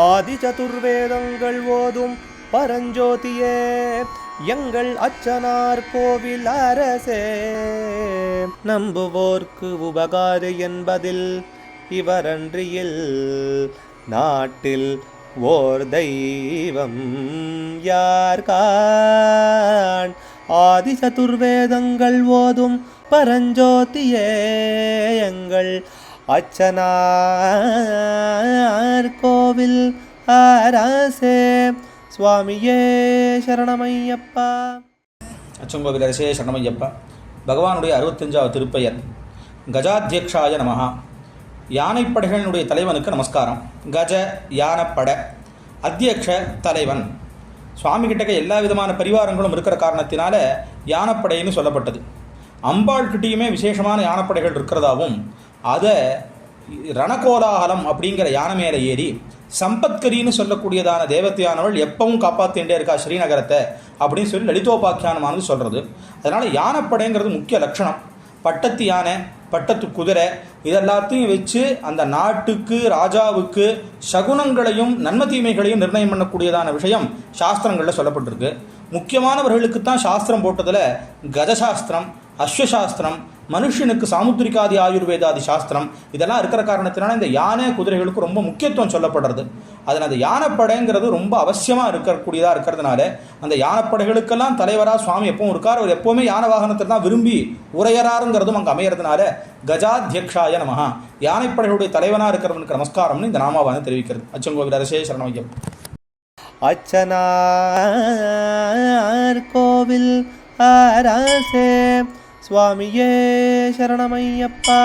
ஆதி சதுர்வேதங்கள் ஓதும் பரஞ்சோதியே எங்கள் அச்சனார் கோவில் அரசே. நம்புவோர்க்கு உபகாரி என்பதில் இவரன்றியில் நாட்டில் ஓர் தெய்வம் யார்கான். ஆதி சதுர்வேதங்கள் ஓதும் பரஞ்சோதியே எங்கள் அச்சனார் கோவில் அரசே. சுவாமியே சரணமையப்பா. அச்சங்கோவில் அரசே சரணமையப்பா. பகவானுடைய 65வது திருப்பெயர் கஜாத்தியக்ஷாய நமஹா. யானைப்படைகளினுடைய தலைவனுக்கு நமஸ்காரம். கஜ யானைப்பட, அத்தியக்ஷ தலைவன். சுவாமி கிட்டக்க எல்லா விதமான பரிவாரங்களும் இருக்கிற காரணத்தினால யானைப்படைன்னு சொல்லப்பட்டது. அம்பாள்கிட்டையுமே விசேஷமான யானைப்படைகள் இருக்கிறதாவும் அதை ரணகோலாகலம் அப்படிங்கிற யானை மேலே ஏறி சம்பத்கரின்னு சொல்லக்கூடியதான தேவத்தையானவள் எப்பவும் காப்பாற்றிகிட்டே இருக்கா ஸ்ரீநகரத்தை அப்படின்னு சொல்லி லலிதோபாக்கியானமானது சொல்கிறது. அதனால் யானைப்படைங்கிறது முக்கிய லட்சணம். பட்டத்து யானை, பட்டத்து குதிரை இதெல்லாத்தையும் வச்சு அந்த நாட்டுக்கு ராஜாவுக்கு சகுனங்களையும் நன்மை தீமைகளையும் நிர்ணயம் பண்ணக்கூடியதான விஷயம் சாஸ்திரங்களில் சொல்லப்பட்டிருக்கு. முக்கியமானவர்களுக்குத்தான் சாஸ்திரம் போட்டதில் கஜசாஸ்திரம், அஸ்வசாஸ்திரம், மனுஷனுக்கு சாமுத்திரிகாதி ஆயுர்வேதாதி சாஸ்திரம் இதெல்லாம் இருக்கிற காரணத்தினால இந்த யானை குதிரைகளுக்கு ரொம்ப முக்கியத்துவம் சொல்லப்படுறது. அதில் அந்த யானைப்படைங்கிறது ரொம்ப அவசியமாக இருக்கக்கூடியதாக இருக்கிறதுனால அந்த யானைப்படைகளுக்கெல்லாம் தலைவராக சுவாமி எப்பவும் இருக்கார். அவர் எப்போவுமே யானை வாகனத்தை தான் விரும்பி உரையறாருங்கிறதும் அங்கே அமையறதுனால கஜாத்தியக்ஷாய நமஹா, யானைப்படைகளுடைய தலைவனாக இருக்கிறவனுக்கு நமஸ்காரம்னு இந்த நாமாவான தெரிவிக்கிறது. அச்சங்கோவில் அரசே சரணமையம். அச்சனார் கோவில் அரசே. சுவாமியே சரணமையப்பா.